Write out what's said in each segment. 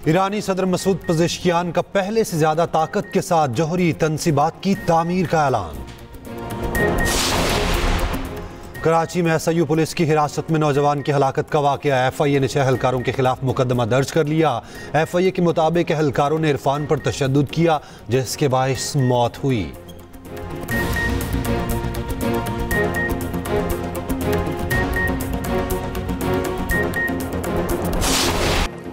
ईरानी सदर मसूद पज़ेश्कियान का पहले से ज्यादा ताकत के साथ जौहरी तंसीबात की तामीर का ऐलान। कराची में SIU पुलिस की हिरासत में नौजवान की हलाकत का वाकया। FIA ने 6 एहलकारों के खिलाफ मुकदमा दर्ज कर लिया। FIA के मुताबिक एहलकारों ने इरफान पर तशद्दुद किया जिसके बाइस मौत हुई।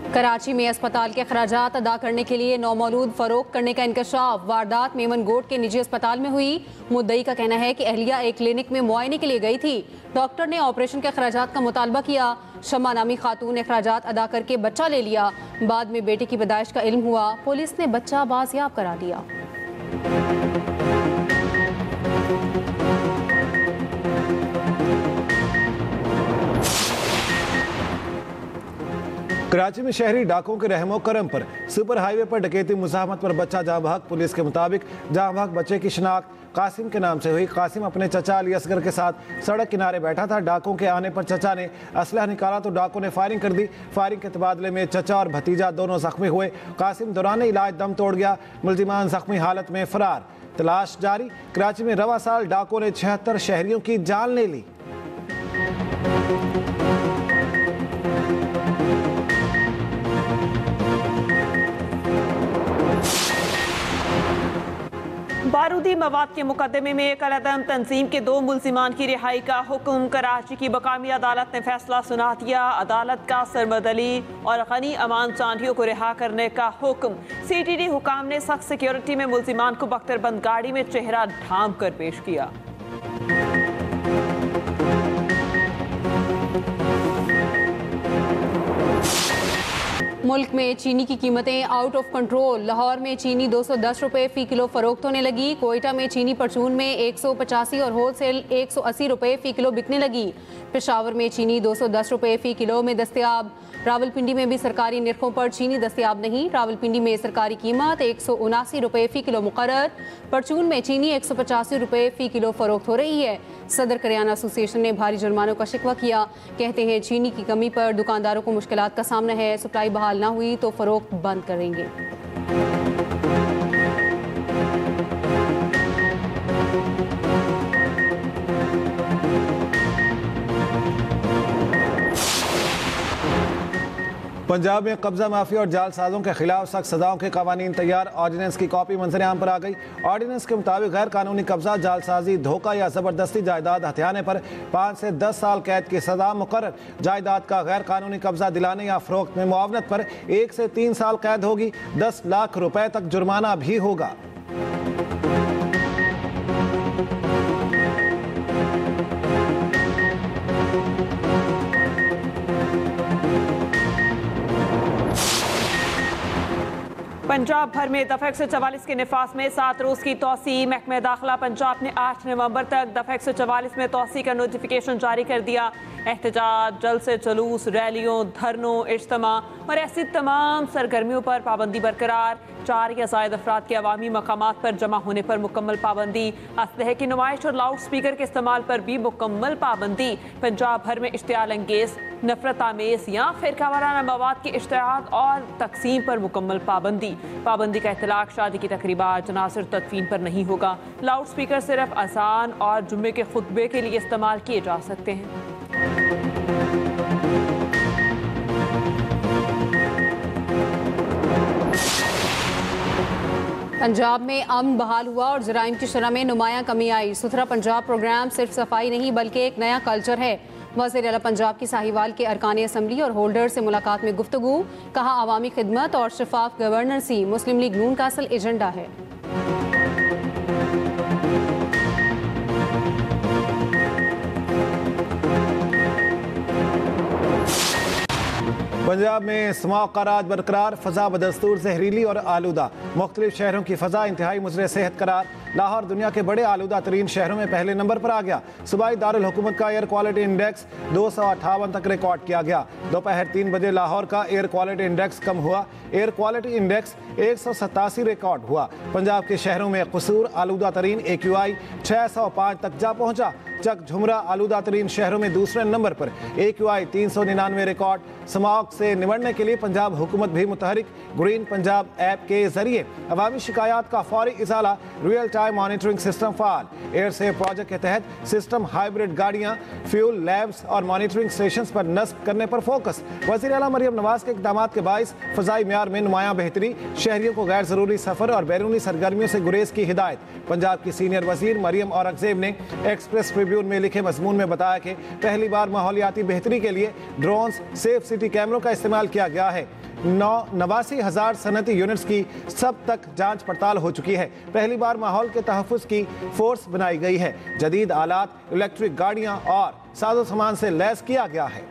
कराची में अस्पताल के खराजात अदा करने के लिए नौमौलूद फरोख्त करने का इंकशाफ। वारदात मेमन गोट के निजी अस्पताल में हुई। मुद्दई का कहना है कि अहलिया एक क्लिनिक में मुआयने के लिए गई थी। डॉक्टर ने ऑपरेशन के खराजात का मुतालबा किया। शम्मा नामी खातून ने खराजात अदा करके बच्चा ले लिया। बाद में बेटे की पैदाइश का इल्म हुआ। पुलिस ने बच्चा बाजियाब करा दिया। कराची में शहरी डाकों के रहमो करम पर सुपर हाईवे पर डकैती मुज़ाहमत पर बच्चा जाँ बहक। पुलिस के मुताबिक जाँ बहक बच्चे की शिनाख्त कासिम के नाम से हुई। कासिम अपने चचा अली असगर के साथ सड़क किनारे बैठा था। डाकों के आने पर चचा ने असलहा निकाला तो डाकों ने फायरिंग कर दी। फायरिंग के तबादले में चचा और भतीजा दोनों जख्मी हुए। कासिम दौरान इलाज दम तोड़ गया। मुलजिमान जख्मी हालत में फरार। तलाश जारी। कराची में रवा साल डाकों ने 76 शहरियों की जान ले ली। बारूदी मवाद के मुकदमे में कलअदम तंजीम के 2 मुल्जिमान की रिहाई का हुक्म। कराची की मकामी अदालत ने फैसला सुना दिया। अदालत का सरमद अली और गनी अमान चांदियों को रिहा करने का हुक्म। CTD हुकाम ने सख्त सिक्योरिटी में मुल्जिमान को बख्तरबंद गाड़ी में चेहरा ढांप कर पेश किया। मुल्क में चीनी की कीमतें आउट ऑफ कंट्रोल। लाहौर में चीनी 210 रुपये फी किलो फरोख्त होने लगी। कोयटा में चीनी परचून में 185 और होलसेल 180 रुपये फी किलो बिकने लगी। पेशावर में चीनी 210 रुपये फी किलो में दस्तयाब। रावलपिंडी में भी सरकारी निरखों पर चीनी दस्तयाब नहीं। रावलपिंडी में सरकारी कीमत 179 रुपये फी किलो मुकर्रर। परचून में चीनी 185 रुपये फी किलो फरोख्त हो रही है। सदर करियाना एसोसिएशन ने भारी जुर्मानों का शिकवा किया। कहते हैं चीनी की कमी पर दुकानदारों को मुश्किलात का सामना है। सप्लाई बहाल ना हुई तो फरोख्त बंद करेंगे। पंजाब में कब्जा माफिया और जालसाजों के खिलाफ सख्त सजाओं के कवानीन तैयार। ऑर्डिनेंस की कॉपी मंजर-ए-आम पर आ गई। ऑर्डिनेंस के मुताबिक गैर कानूनी कब्जा, जालसाजी, धोखा या जबरदस्ती जायदाद हथियाने पर 5 से 10 साल कैद की सजा मुकर्रर। जायदाद का गैर कानूनी कब्जा दिलाने या फरोख्त में मुआवनत पर 1 से 3 साल कैद होगी। 10 लाख रुपए तक जुर्माना भी होगा। पंजाब भर में दफ़ा 144 के निफास में 7 रोज़ की तोसी। महकमा दाखिला पंजाब ने 8 नवंबर तक दफ़ा 144 में तोसी का नोटिफिकेशन जारी कर दिया। एहतजाज, जलसे जुलूस, रैलियों, धरनों, इज्तिमा और ऐसी तमाम सरगर्मियों पर पाबंदी बरकरार। 4 या ज़ायद अफराद के अवामी मकामात पर जमा होने पर मुकम्मल पाबंदी। असलहे की नुमाइश और लाउड स्पीकर के इस्तेमाल पर भी मुकम्मल पाबंदी। पंजाब भर में इश्तियाल अंगेज, नफरत आमेज या फिरका वाराना मवाद की इश्तिहाद और तकसीम पर मुकम्मल पाबंदी। पाबंदी का इतलाक शादी की तकरीबात, जनाज़िर, तदफीन पर नहीं होगा। लाउड स्पीकर सिर्फ अज़ान और जुम्मे के खुतबे के लिए इस्तेमाल किए जा सकते हैं। पंजाब में अमन बहाल हुआ और जराइम की शरह में नुमायां कमी आई। सुथरा पंजाब प्रोग्राम सिर्फ सफाई नहीं बल्कि एक नया कल्चर है। वज़ीर आला पंजाब की साहिवाल के अरकान असम्बली और होल्डर से मुलाकात में गुफ्तगू। कहा अवामी खिदमत और शफाफ गवर्नेंस मुस्लिम लीग नून का असल एजेंडा है। पंजाब में स्मॉग का राज बरकरार। फ़ज़ा बदस्तूर जहरीली और आलूदा। मुख्तलिफ शहरों की फ़ज़ा इंतहाई मुज़र सेहत करार। लाहौर दुनिया के बड़े आलूदा तरीन शहरों में पहले नंबर पर आ गया। सूबाई दारुल हुकूमत का एयर क्वालिटी इंडेक्स 258 तक रिकॉर्ड किया गया। दोपहर 3 बजे लाहौर का एयर क्वालिटी इंडेक्स कम हुआ। एयर क्वालिटी इंडेक्स 187 रिकॉर्ड हुआ। पंजाब के शहरों में कसूर आलूदा तरीन AQI 605 तक जा पहुंचा। चक झुमरा आलूदा तरीन शहरों में दूसरे नंबर पर। AQI 399 record. स्मॉग से निपटने के लिए पंजाब हुकूमत भी मुतहरिक। ग्रीन पंजाब ऐप के जरिए अवामी शिकायत का फौरी इजाला। रियल टाइम मॉनिटरिंग सिस्टम फाल। एयर सेफ प्रोजेक्ट के तहत सिस्टम हाइब्रिड गाड़ियां, फ्यूल लैब्स और मॉनिटरिंग स्टेशन पर नस्ब करने पर फोकस। वज़ीर आला मरियम नवाज के इक़दामात के बाइस फ़ज़ाई म्यार में नुमायां बेहतरी। शहरियों को गैर ज़रूरी सफ़र और बैरूनी सरगर्मियों से गुरेज की हिदायत। पंजाब की सीनियर वज़ीर मरियम औरंगज़ेब ने एक्सप्रेस ट्रिब्यून में लिखे मजमून में बताया कि पहली बार माहौलियाती बेहतरी के लिए ड्रोन्स, सेफ सिटी कैमरों का इस्तेमाल किया गया है। 89,000 सनती यूनिट्स की सब तक जांच पड़ताल हो चुकी है। पहली बार माहौल के तहफ़्फ़ुज़ की फोर्स बनाई गई है। जदीद आलात, इलेक्ट्रिक गाड़ियाँ और साजो सामान से लैस किया गया है।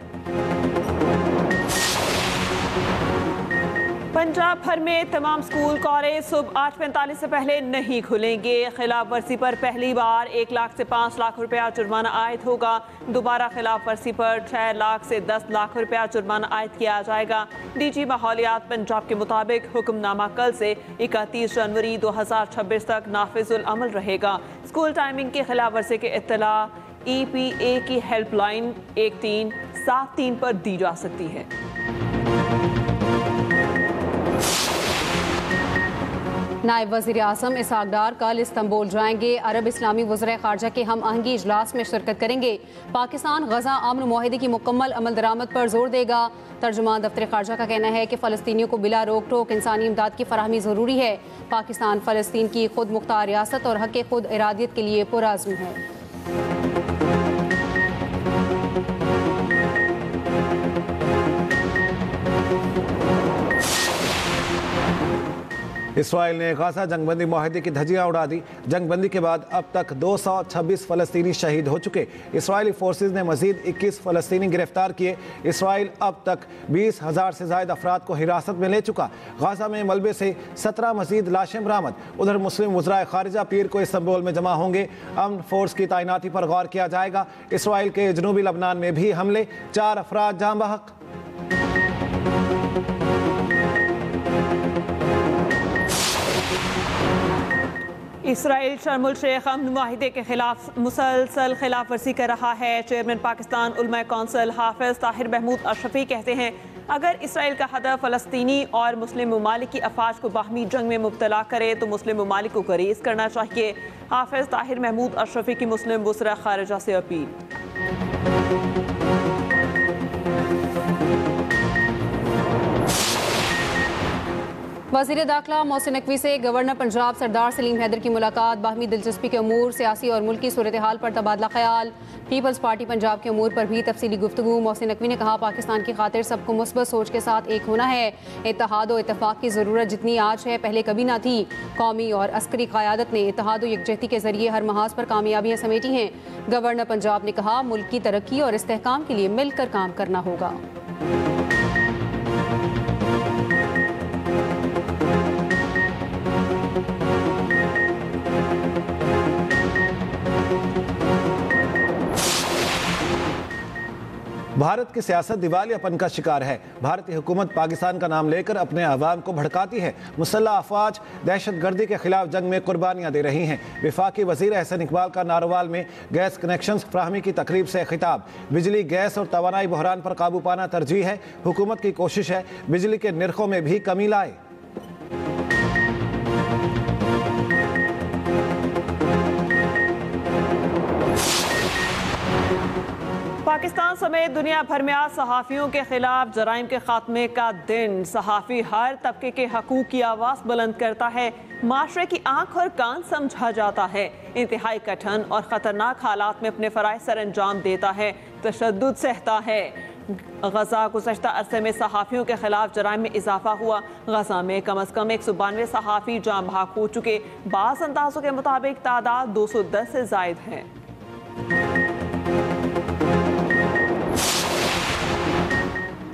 पंजाब भर में तमाम स्कूल कॉलेज सुबह 8:45 से पहले नहीं खुलेंगे। खिलाफ वर्जी पर पहली बार 1 लाख से 5 लाख रुपया जुर्माना आयद होगा। दोबारा खिलाफ वर्जी पर 6 लाख से 10 लाख रुपया जुर्माना आयद किया जाएगा। DG माहौलियात पंजाब के मुताबिक हुक्मनामा कल से 31 जनवरी 2026 तक नाफिजुल अमल रहेगा। स्कूल टाइमिंग की खिलाफ वर्जी की इत्तला EPA की हेल्पलाइन 1373 पर दी जा सकती है। नायब वज़ीर आज़म इसहाक डार कल इस्तांबुल जाएंगे। अरब इस्लामी वज़ीर ख़ारजा के हम आहंगी इजलास में शिरकत करेंगे। पाकिस्तान गजा अमन मुआहदे की मुकम्मल अमल दरामद पर जोर देगा। तर्जुमान दफ्तर ख़ारजा का कहना है कि फ़लस्तीनियों को बिला रोक टोक इंसानी इमदाद की फराहमी ज़रूरी है। पाकिस्तान फ़लस्तीन की खुद मुख्तार रियासत और हक़ खुद इरादियत के लिए पुरअज़्म है। इसराइल ने गाज़ा जंगबंदी मुआहदे की धज्जियां उड़ा दी। जंगबंदी के बाद अब तक 226 फ़लस्तीनी शहीद हो चुके। इसराइली फोर्सेज ने मजीद 21 फ़लस्तीनी गिरफ्तार किए। इसराइल अब तक 20,000 से ज़ायद अफराद को हिरासत में ले चुका। गाज़ा में मलबे से 17 मजीद लाशें बरामद। उधर मुस्लिम वज़राए ख़ारिजा पीर को इस्तांबुल में जमा होंगे। अमन फोर्स की तैनाती पर गौर किया जाएगा। इसराइल के जनूबी लबनान में भी हमले, 4 अफराद जाँ बहक। इसराइल शर्मुल शेख अमन मुआहिदे के खिलाफ मुसलसल खिलाफ वर्जी कर रहा है। चेयरमैन पाकिस्तान उलमा कौंसिल हाफिज ताहिर महमूद अशरफी कहते हैं अगर इसराइल का हदफ फ़लस्तीनी और मुस्लिम ममालिक की अफवाज को बाहमी जंग में मुब्तला करे तो मुस्लिम ममालिक को गुरेज करना चाहिए। हाफिज ताहिर महमूद अशरफी की मुस्लिम वज़ीर ख़ारिजा से अपील। वज़ीर दाखिला मोहसिन नकवी से गवर्नर पंजाब सरदार सलीम हैदर की मुलाकात। बाहमी दिलचस्पी के अमूर, सियासी और मुल्की सूरत हाल पर तबादला ख्याल। पीपल्स पार्टी पंजाब के अमूर पर भी तफसीली गुफ्तगू। मोहसिन नकवी ने कहा पाकिस्तान की खातिर सबको मुस्बत सोच के साथ एक होना है। इत्तेहाद और इत्तेफाक की ज़रूरत जितनी आज है पहले कभी ना थी। कौमी और अस्करी क़यादत ने इत्तेहाद और यकजहती के जरिए हर महाज पर कामयाबियाँ समेटी हैं। गवर्नर पंजाब ने कहा मुल्क की तरक्की और इस्तेहकाम के लिए मिलकर काम करना होगा। भारत की सियासत दिवालियापन का शिकार है। भारतीय हुकूमत पाकिस्तान का नाम लेकर अपने अवाम को भड़काती है। मुसल्लह अफवाज दहशत गर्दी के खिलाफ जंग में कुर्बानियाँ दे रही हैं। वफाकी वज़ीर एहसन इकबाल का नारोवाल में गैस कनेक्शन फ्राहमी की तकरीब से खिताब। बिजली, गैस और तवानाई बहरान पर काबू पाना तरजीह है। हुकूमत की कोशिश है बिजली के निर्खों में भी कमी लाए। पाकिस्तान समेत दुनिया भर में आज सहाफ़ियों के खिलाफ जराइम के खात्मे का दिन। सहाफ़ी हर तबके के हकूक़ की आवाज़ बुलंद करता है। माशरे की आंख और कान समझा जाता है। इंतहाई कठिन और ख़तरनाक हालात में अपने फ़राइज़ सर अंजाम देता है। तशद्दुद सहता है। गजा गुज़श्ता अरसे में सहाफ़ियों के खिलाफ जराइम में इजाफा हुआ। गजा में कम अज़ कम 192 सहाफ़ी जाँ बहक हो चुके। बाज़ अंदाज़ों के मुताबिक तादाद 210 से ज़ायद है।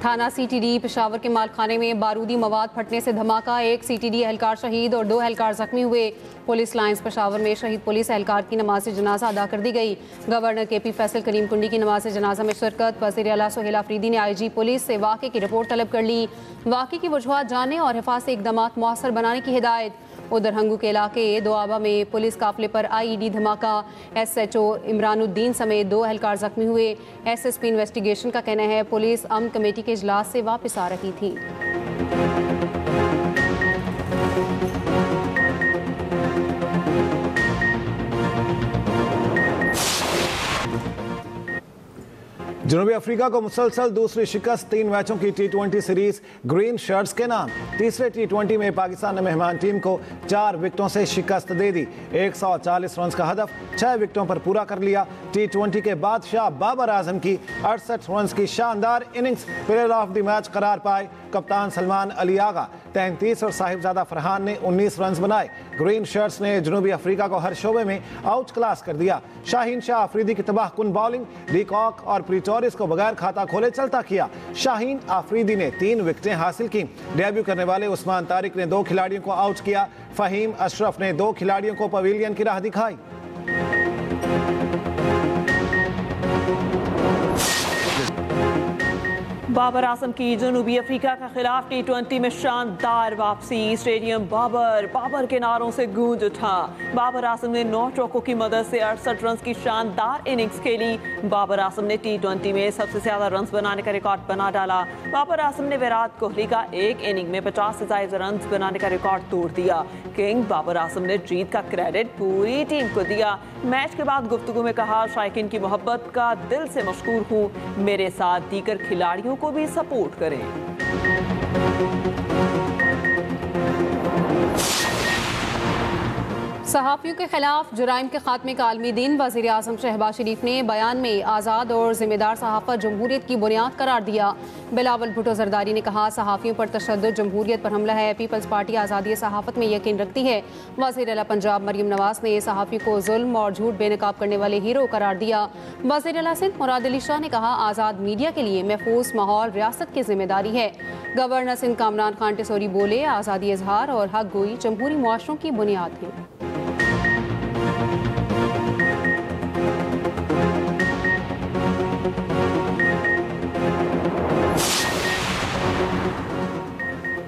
थाना CTD पेशावर के मालखाने में बारूदी मवाद फटने से धमाका। 1 CTD एहलकार शहीद और 2 एहलकार जख्मी हुए। पुलिस लाइंस पेशावर में शहीद पुलिस एहलकार की नमाज जनाजा अदा कर दी गई। गवर्नर KP फैसल करीम कुंडी की नमाज जनाजा में शिरकत। वज़ीर आला सुहेल आफरीदी ने IG पुलिस से वाक़े की रिपोर्ट तलब कर ली। वाक़े की वजूहात जानने और हिफाजती इक़दामात मौसर बनाने की हिदायत। उधर हंगू के इलाके दोआबा में पुलिस काफिले पर IED धमाका, SHO इमरानुद्दीन समेत 2 एहलकार जख्मी हुए। SSP इन्वेस्टिगेशन का कहना है पुलिस अमन कमेटी के इजलास से वापस आ रही थी। जनूबी अफ्रीका को मुसलसल दूसरी शिकस्त, 3 मैचों की T20 सीरीज ग्रीन शर्ट्स के नाम। तीसरे T20 में पाकिस्तान ने मेहमान टीम को 4 विकेटों से शिकस्त दे दी। 140 रन का हदफ 6 विकेटों पर पूरा कर लिया। T20 के बादशाह बाबर आजम की 68 रन की शानदार innings player of the match करार पाए। कप्तान सलमान अली आगा 33 और साहिबजादा फरहान ने 19 रन बनाए। ग्रीन शर्ट्स ने जनूबी अफ्रीका को हर शोबे में आउट क्लास कर दिया। शाहीन शाह अफरीदी की तबाहकुन बॉलिंग, लीकॉक और प्रीटोरिस को बगैर खाता खोले चलता किया। शाहीन अफरीदी ने 3 विकेटें हासिल की। डेब्यू करने वाले उस्मान तारिक ने 2 खिलाड़ियों को आउट किया। फहीम अशरफ ने 2 खिलाड़ियों को पवेलियन की राह दिखाई। बाबर आजम की जनूबी अफ्रीका के खिलाफ T20 में शानदार वापसी। स्टेडियम बाबर के नारों से गूंज उठा। बाबर आजम ने 9 चौकों की मदद से 68 रन की शानदार इनिंग्स खेली। बाबर आजम ने T20 में सबसे ज्यादा रन बनाने का रिकॉर्ड बना डाला। बाबर आजम ने विराट कोहली का एक इनिंग में 50 से ज्यादा रन बनाने का रिकॉर्ड तोड़ दिया। किंग बाबर आजम ने जीत का क्रेडिट पूरी टीम को दिया। मैच के बाद गुफ्तगू में कहा, शायकीन की मोहब्बत का दिल से मशकूर हूँ। मेरे साथ दीगर खिलाड़ियों को भी सपोर्ट करें। सहाफ़ियों के खिलाफ जुराइम के खात्मे का आलमी दिन, वज़ीर आज़म शहबाज शरीफ ने बयान में आज़ाद और जिम्मेदार सहाफ़त जमहूरियत की बुनियाद करार दिया। बिलावल भुट्टो जरदारी ने कहा, सहाफ़ियों पर तशद्दुद जमहूरियत पर हमला है। पीपल्स पार्टी आज़ादी सहाफ़त में यकीन रखती है। वज़ीर आला पंजाब मरियम नवाज ने सहाफ़ी को जुल्म और झूठ बेनकाब करने वाले हीरो करार दिया। वज़ीर आला सिंध मुराद अली शाह ने कहा, आज़ाद मीडिया के लिए महफूज माहौल रियासत की जिम्मेदारी है। गवर्नर सिंध कामरान खान टिसोरी बोले, आज़ादी इजहार और हक गोई जमहूरी मुआशरों की बुनियाद है।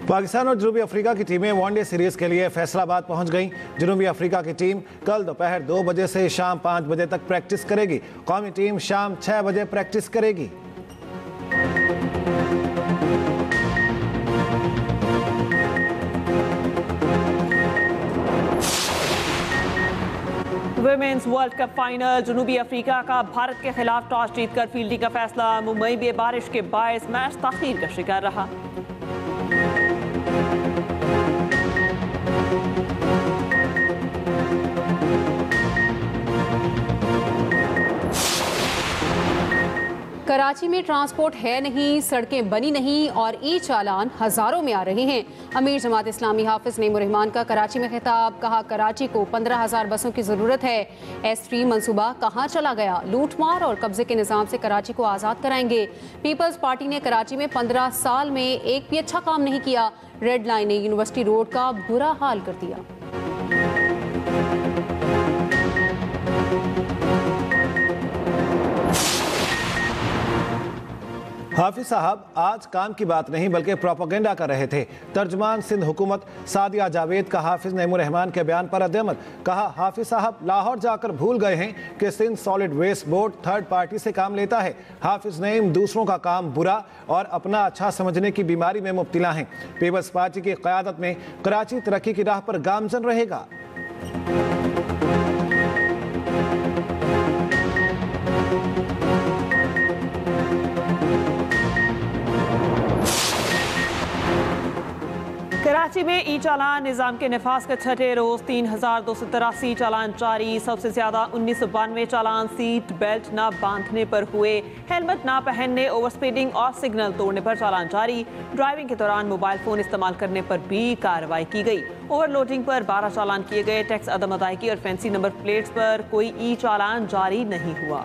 पाकिस्तान और जनूबी अफ्रीका की टीमें वनडे सीरीज के लिए फैसलाबाद पहुंच गईं। जनूबी अफ्रीका की टीम कल दोपहर 2 बजे से शाम 5 बजे तक प्रैक्टिस करेगी। कौमी टीम शाम 6 बजे प्रैक्टिस करेगी। विमेंस वर्ल्ड कप फाइनल, जनूबी अफ्रीका का भारत के खिलाफ टॉस जीतकर फील्डिंग का फैसला। मुंबई में बारिश के बायस मैच ताखीर का शिकार रहा। कराची में ट्रांसपोर्ट है नहीं, सड़कें बनी नहीं और ई चालान हजारों में आ रहे हैं। अमीर जमात इस्लामी हाफिज नईमुर रहमान का कराची में खिताब, कहा कराची को 15,000 बसों की जरूरत है। S3 मंसूबा कहां चला गया? लूटमार और कब्जे के निजाम से कराची को आज़ाद कराएंगे। पीपल्स पार्टी ने कराची में 15 साल में एक भी अच्छा काम नहीं किया। रेड लाइन ने यूनिवर्सिटी रोड का बुरा हाल कर दिया। हाफिज साहब आज काम की बात नहीं बल्कि प्रोपेगेंडा कर रहे थे। तर्जमान सिंध हुकूमत सादिया जावेद का हाफिज नईमुर रहमान के बयान पर रद्द-ए-अमल, कहा हाफिज साहब लाहौर जाकर भूल गए हैं कि Sindh solid waste board third party से काम लेता है। हाफिज नईम दूसरों का काम बुरा और अपना अच्छा समझने की बीमारी में मुब्तला हैं। पीपल्स पार्टी की क़यादत में कराची तरक्की की राह पर गामजन रहेगा। कराची में ई चालान निज़ाम के नफाज के छठे रोज 3,283 चालान जारी। सबसे ज्यादा 1992 चालान सीट बेल्ट न बांधने पर हुए। हेलमेट न पहनने, ओवर स्पीडिंग और सिग्नल तोड़ने पर चालान जारी। ड्राइविंग के दौरान मोबाइल फोन इस्तेमाल करने पर भी कार्रवाई की गई। ओवरलोडिंग पर 12 चालान किए गए। टैक्स अदम अदायगी और फैंसी नंबर प्लेट्स पर कोई ई चालान जारी नहीं हुआ।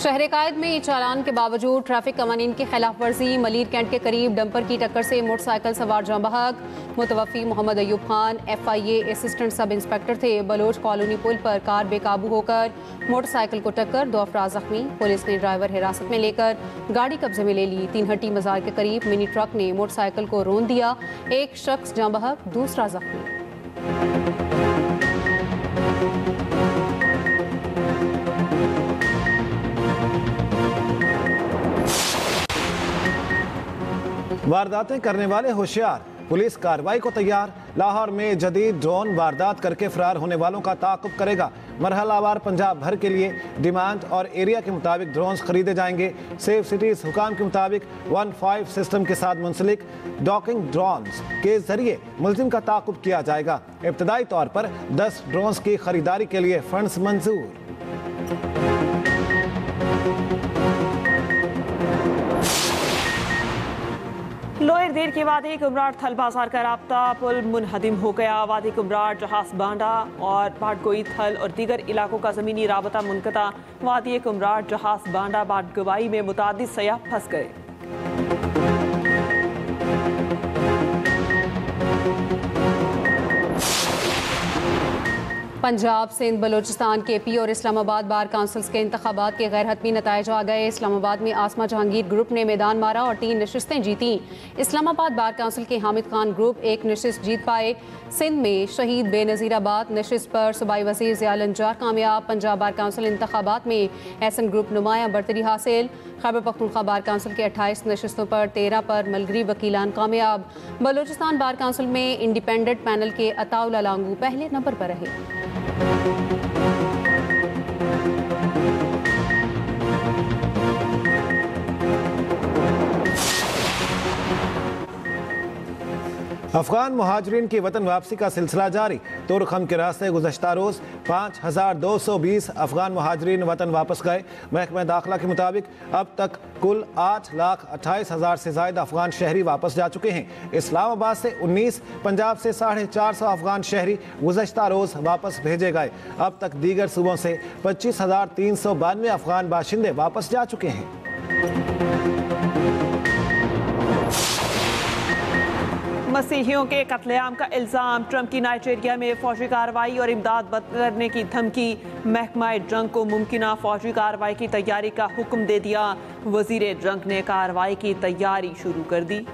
शहर कायद में चालान के बावजूद ट्रैफिक कवानीन की खिलाफ वर्जी। मलीर कैंट के करीब डंपर की टक्कर से मोटरसाइकिल सवार जाँ बहक। मुतवफ़ी Mohammad Ayub Khan FIA assistant sub inspector थे। बलोच कॉलोनी पुल पर कार बेकाबू होकर मोटरसाइकिल को टक्कर, 2 अफराद जख्मी। पुलिस ने ड्राइवर हिरासत में लेकर गाड़ी कब्जे में ले ली। 3 हट्टी मजार के करीब मिनी ट्रक ने मोटरसाइकिल को रौंद दिया। एक शख्स जाँ बहक, दूसरा जख्मी। वारदातें करने वाले होशियार, पुलिस कार्रवाई को तैयार। लाहौर में जदीद ड्रोन वारदात करके फरार होने वालों का ताक़ुब करेगा। मरहलावार पंजाब भर के लिए डिमांड और एरिया के मुताबिक ड्रोन्स खरीदे जाएंगे। सेफ सिटीज हुकाम के मुताबिक 1-5 सिस्टम के साथ मुंसलिक डॉकिंग ड्रोन्स के जरिए मुलजिम का ताक़ुब किया जाएगा। इब्तदाई तौर पर 10 ड्रोन्स की खरीदारी के लिए फंड्स मंजूर। लोअर देर के वादी कुमराट थल बाजार का राब्ता पुल मुनहदिम हो गया। वादी कुमराट, जहाज बांडा और बाटगोई थल और दीगर इलाकों का ज़मीनी राबता मुनक़ता। वादी कुमराट, जहाज बांडा, बाटगोई में मुतादिद सयाह फंस गए। पंजाब, सिंध, बलोचिस्तान, KP और इस्लामाबाद बार काउंसिल्स के इंतखाबात के गैर हतमी नताइज आ गए। इस्लामाबाद में आसमा जहांगीर ग्रुप ने मैदान मारा और 3 नशिस्तें जीती। इस्लामाबाद बार काउंसिल के हामिद खान ग्रुप 1 नशिस्त जीत पाए। सिंध में शहीद बेनज़ीराबाद नशिस्त पर सूबाई वज़ीर ज़िया लंजार कामयाब। पंजाब बार काउंसिल इंतखाबात में एहसन ग्रुप नुमाया बरतरी हासिल। खैबर पख्तूनख्वा बार काउंसिल के 28 नशिस्तों पर 13 पर मलगरी वकीलान कामयाब। बलोचिस्तान बार काउंसिल में इंडिपेंडेंट पैनल के अताउल्ला लांगू पहले नंबर पर रहे। अफगान मुहाजिरीन की वतन वापसी का सिलसिला जारी। तुरखम के रास्ते गुज़श्ता रोज़ 5220 अफगान मुहाजिरीन वतन वापस गए। महकमा दाखिला के मुताबिक अब तक कुल 8,28,000 से ज़ायद अफगान शहरी वापस जा चुके हैं। इस्लामाबाद से 19, पंजाब से 450 अफगान शहरी गुज़श्ता रोज़ वापस भेजे गए। अब तक दीगर सूबों से 25,392 अफगान बाशिंदे वापस जा चुके हैं। मसीहियों के कत्लेआम का इल्ज़ाम, ट्रंप की नाइजीरिया में फौजी कार्रवाई और इमदाद बंद करने की धमकी। महकमा जंग को मुमकिना फौजी कार्रवाई की तैयारी का हुक्म दे दिया। वजीर जंग ने कार्रवाई की तैयारी शुरू कर दी।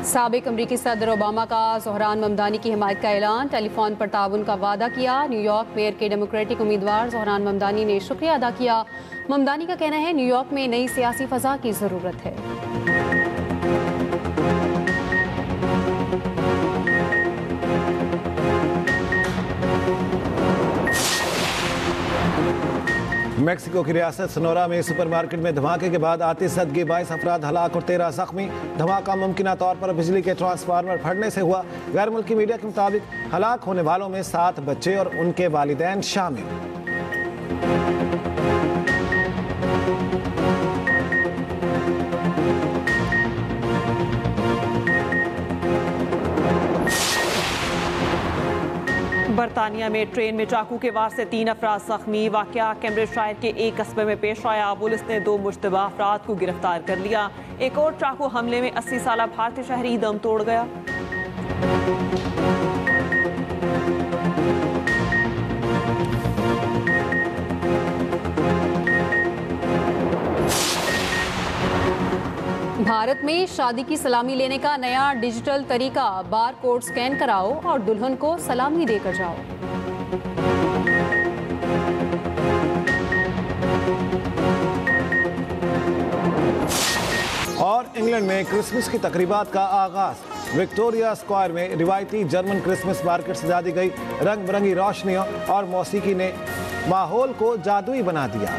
साबिक अमरीकी सदर ओबामा का ज़ोहरान ममदानी की हिमायत का ऐलान। टेलीफोन पर ताउन का वादा किया। न्यूयॉर्क मेयर के डेमोक्रेटिक उम्मीदवार ज़ोहरान ममदानी ने शुक्रिया अदा किया। ममदानी का कहना है न्यूयॉर्क में नई सियासी फ़ज़ा की ज़रूरत है। मेक्सिको की रियासत सोनोरा में सुपरमार्केट में धमाके के बाद आतिशबाजी 22 अफराद हलाक और 13 जख्मी। धमाका मुमकिना तौर पर बिजली के ट्रांसफार्मर फटने से हुआ। गैर मुल्की मीडिया के मुताबिक हलाक होने वालों में 7 बच्चे और उनके वालिदैन शामिल। बरतानिया में ट्रेन में चाकू के वार से 3 अफराद जख्मी। वाकया कैम्ब्रिजशायर के एक कस्बे में पेश आया। पुलिस ने 2 मुश्तबा अफराद को गिरफ्तार कर लिया। एक और चाकू हमले में 80 साला भारतीय शहरी दम तोड़ गया। भारत में शादी की सलामी लेने का नया डिजिटल तरीका। बार कोड स्कैन कराओ और दुल्हन को सलामी देकर जाओ। और इंग्लैंड में क्रिसमस की तकरीबात का आगाज। विक्टोरिया स्क्वायर में रिवायती जर्मन क्रिसमस मार्केट सजा दी गई। रंग बिरंगी रोशनियों और मौसीकी ने माहौल को जादुई बना दिया।